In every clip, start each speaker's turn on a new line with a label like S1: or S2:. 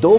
S1: 2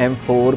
S1: M4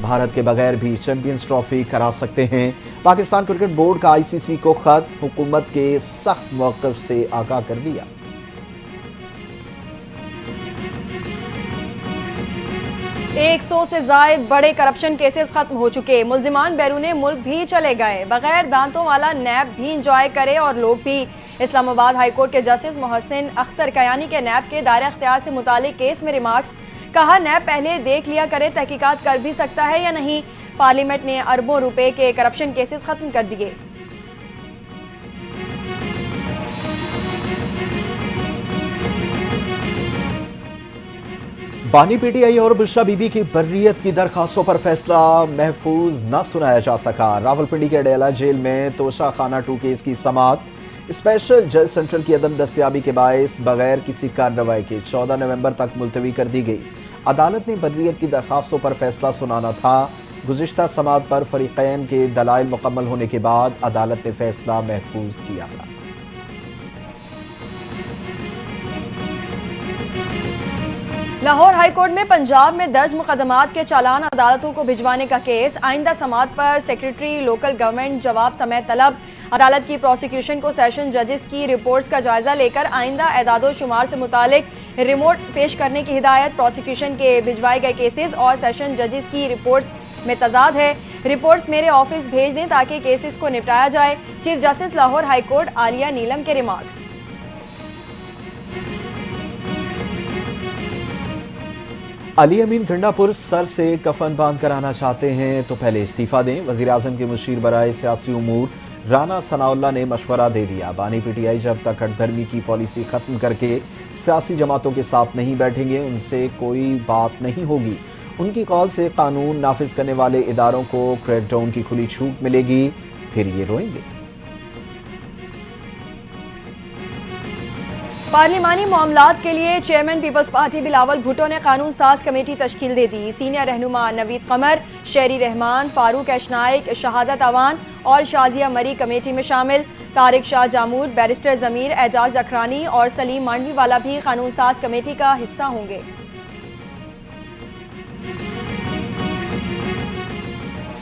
S1: Bharat کے بغیر بھی چیمپئنز ٹرافی کرا سکتے ہیں۔ پاکستان کرکٹ بورڈ کا آئی سی سی کو خط، حکومت کے سخت موقف سے آگاہ کر دیا۔
S2: 100 سے زائد بڑے کرپشن کیسز ختم ہو چکے، ملزمان بیرون ملک بھی چلے گئے، بغیر دانتوں والا نیب بھی انجوائے کرے اور لوگ بھی۔ اسلام آباد ہائی کورٹ کے جسٹس محسن اختر کیانی کے نیب کے دائرہ اختیار سے متعلق کیس میں ریمارکس، کہا نیب پہلے دیکھ لیا کرے تحقیقات کر بھی سکتا ہے یا نہیں۔ پارلیمنٹ نے اربوں روپے کے کرپشن کیسز ختم کر دیے۔
S1: بانی پی ٹی آئی اور بشرا بی بی کی برئیت کی درخواستوں پر فیصلہ محفوظ نہ سنایا جا سکا۔ راولپنڈی کے ڈیلا جیل میں توشہ خانہ 2 کیس کی سماعت اسپیشل جج سینٹرل کی عدم دستیابی کے باعث بغیر کسی کارروائی کے 14 نومبر تک ملتوی کر دی گئی۔ عدالت نے برئیت کی درخواستوں پر فیصلہ سنانا تھا۔ گزشتہ سماعت پر فریقین کے دلائل مکمل ہونے کے بعد عدالت نے فیصلہ محفوظ کیا تھا۔
S2: لاہور ہائی کورٹ میں پنجاب میں درج مقدمات کے چالان عدالتوں کو بھجوانے کا کیس، آئندہ سماعت پر سیکریٹری لوکل گورنمنٹ جواب سمیت طلب۔ عدالت کی پروسیکیوشن کو سیشن ججز کی رپورٹس کا جائزہ لے کر آئندہ اعداد و شمار سے متعلق رپورٹ پیش کرنے کی ہدایت۔ پروسیکیوشن کے بھجوائے گئے کیسز اور سیشن ججز کی رپورٹس میں تضاد ہے، رپورٹس میرے آفس بھیج دیں تاکہ کیسز کو نپٹایا جائے۔ Chief justice Lahore high court Aalia Neelam کے ریمارکس۔
S1: علی امین گھنڈا پور سر سے کفن باندھ کرانا چاہتے ہیں تو پہلے استعفیٰ دیں، وزیراعظم کے مشیر برائے سیاسی امور رانا ثناء اللہ نے مشورہ دے دیا۔ بانی پی ٹی آئی جب تک ہٹ دھرمی کی پالیسی ختم کر کے سیاسی جماعتوں کے ساتھ نہیں بیٹھیں گے ان سے کوئی بات نہیں ہوگی۔ ان کی کال سے قانون نافذ کرنے والے اداروں کو کریک ڈاؤن کی کھلی چھوٹ ملے گی، پھر یہ روئیں گے۔
S2: پارلیمانی معاملات کے لیے چیئرمین پیپلز پارٹی بلاول بھٹو نے قانون ساز کمیٹی تشکیل دے دی۔ سینئر رہنما نوید قمر، شیری رحمان، فاروق اشنائک، شہادت اوان اور شازیہ مری کمیٹی میں شامل۔ طارق شاہ جامور، بیرسٹر ضمیر، اعجاز جکھرانی اور سلیم مانڈوی والا بھی قانون ساز کمیٹی کا حصہ ہوں گے۔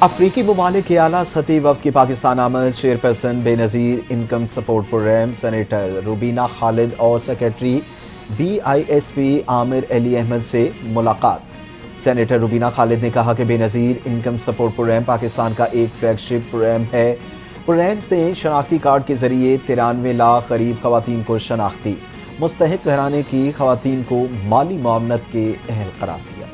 S1: افریقی ممالک کے اعلیٰ سطحی وفد کی پاکستان آمد، chairperson Benazir income support programme senator Rubina Khalid اور secretary B I S P Aamir Ali Ahmed سے ملاقات۔ سینیٹر روبینہ خالد نے کہا کہ Benazir income support programme Pakistan کا ایک فلیگ شپ پروگرام ہے۔ پروگرام سے شناختی کارڈ کے ذریعے 93 لاکھ قریب خواتین کو شناخت دی، مستحق گھرانے کی خواتین کو مالی معاونت کے اہل قرار دیا۔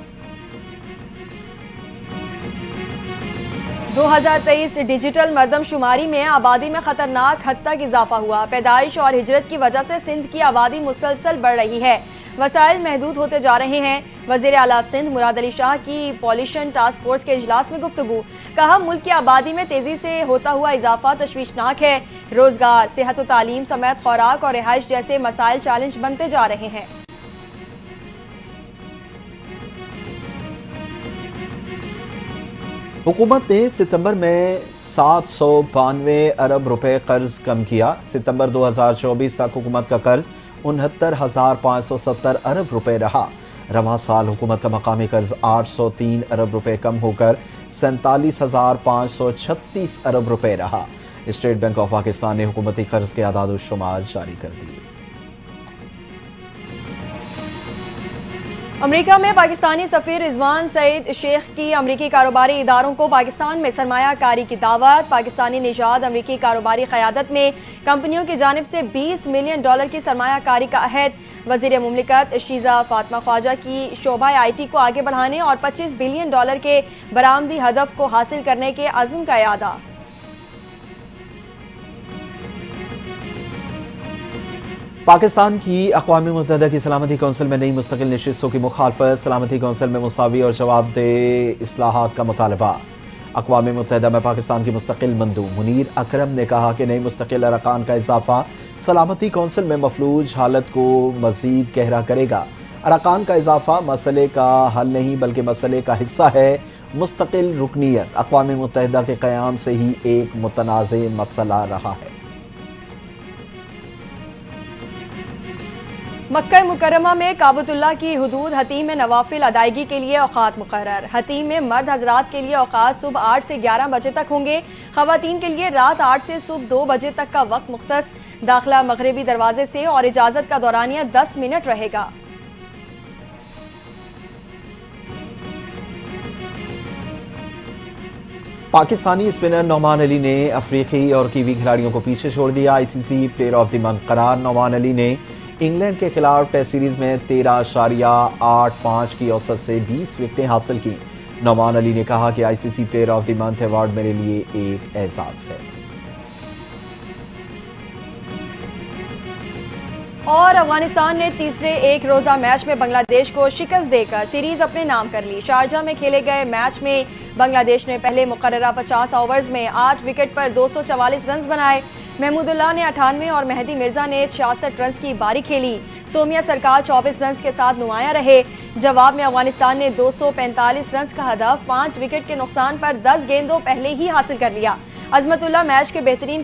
S2: 2023 ڈیجیٹل مردم شماری میں آبادی میں خطرناک حد تک اضافہ ہوا۔ پیدائش اور ہجرت کی وجہ سے سندھ کی آبادی مسلسل بڑھ رہی ہے، وسائل محدود ہوتے جا رہے ہیں۔ وزیر اعلیٰ سندھ مراد علی شاہ کی پالیوشن ٹاسک فورس کے اجلاس میں گفتگو، کہا ملک کی آبادی میں تیزی سے ہوتا ہوا اضافہ تشویشناک ہے، روزگار، صحت و تعلیم سمیت خوراک اور رہائش جیسے مسائل چیلنج بنتے جا رہے ہیں۔
S1: حکومت نے ستمبر میں 792 ارب روپے قرض کم کیا۔ ستمبر 2024 تک حکومت کا قرض 69,570 ارب روپے رہا۔ رواں سال حکومت کا مقامی قرض 803 ارب روپے کم ہو کر 47,536 ارب روپے رہا۔ اسٹیٹ بینک آف پاکستان نے حکومتی قرض کے اعداد و شمار جاری کر دیے۔
S2: امریکہ میں پاکستانی سفیر رضوان سعید شیخ کی امریکی کاروباری اداروں کو پاکستان میں سرمایہ کاری کی دعوت۔ پاکستانی نژاد امریکی کاروباری قیادت میں کمپنیوں کی جانب سے $20 ملین کی سرمایہ کاری کا عہد۔ وزیر مملکت شیزہ فاطمہ خواجہ کی شعبہ آئی ٹی کو آگے بڑھانے اور $25 بلین کے برآمدی ہدف کو حاصل کرنے کے عزم کا اعادہ۔
S1: پاکستان کی اقوام متحدہ کی سلامتی کونسل میں نئی مستقل نشستوں کی مخالفت، سلامتی کونسل میں مساوی اور جواب دہ اصلاحات کا مطالبہ۔ اقوام متحدہ میں پاکستان کی مستقل مندوب منیر اکرم نے کہا کہ نئی مستقل ارکان کا اضافہ سلامتی کونسل میں مفلوج حالت کو مزید گہرا کرے گا۔ ارکان کا اضافہ مسئلے کا حل نہیں بلکہ مسئلے کا حصہ ہے۔ مستقل رکنیت اقوام متحدہ کے قیام سے ہی ایک متنازع مسئلہ رہا ہے۔
S2: مکہ مکرمہ میں کعبۃ اللہ کی حدود حتیم میں نوافل ادائیگی کے لیے اوقات مقرر۔ حتیم میں مرد حضرات کے لیے اوقات صبح 8 سے 11 بجے تک ہوں گے، خواتین کے لیے رات 8 سے صبح 2 بجے تک کا وقت مختص۔ داخلہ مغربی دروازے سے اور اجازت کا دورانیہ 10 منٹ رہے گا۔
S1: پاکستانی اسپنر نعمان علی نے افریقی اور کیوی کھلاڑیوں کو پیچھے چھوڑ دیا۔ آئی C C player of the month قرار نعمان علی نے انگلینڈ کے خلاف ٹیسٹ سیریز میں 13.85 کی اوسط سے 20 وکٹیں حاصل کی۔ نعمان علی نے کہا کہ I C C player of the month award میرے لیے ایک اعزاز ہے۔
S2: اور افغانستان نے تیسرے ایک روزہ میچ میں بنگلہ دیش کو شکست دے کر سیریز اپنے نام کر لی۔ شارجہ میں کھیلے گئے میچ میں بنگلہ دیش نے پہلے مقررہ 50 اوورز میں 8 وکٹ پر 244 رنز بنائے۔ محمود اللہ نے 98 اور مہدی مرزا نے 66 رنز کی باری کھیلی۔ سومیہ سرکار 24 رنز کے ساتھ نمایاں رہے۔ جواب میں افغانستان نے 245 رنز کا ہدف 5 وکٹ کے نقصان پر 10 گیندوں پہلے ہی حاصل کر لیا۔ عظمت اللہ میچ کے بہترین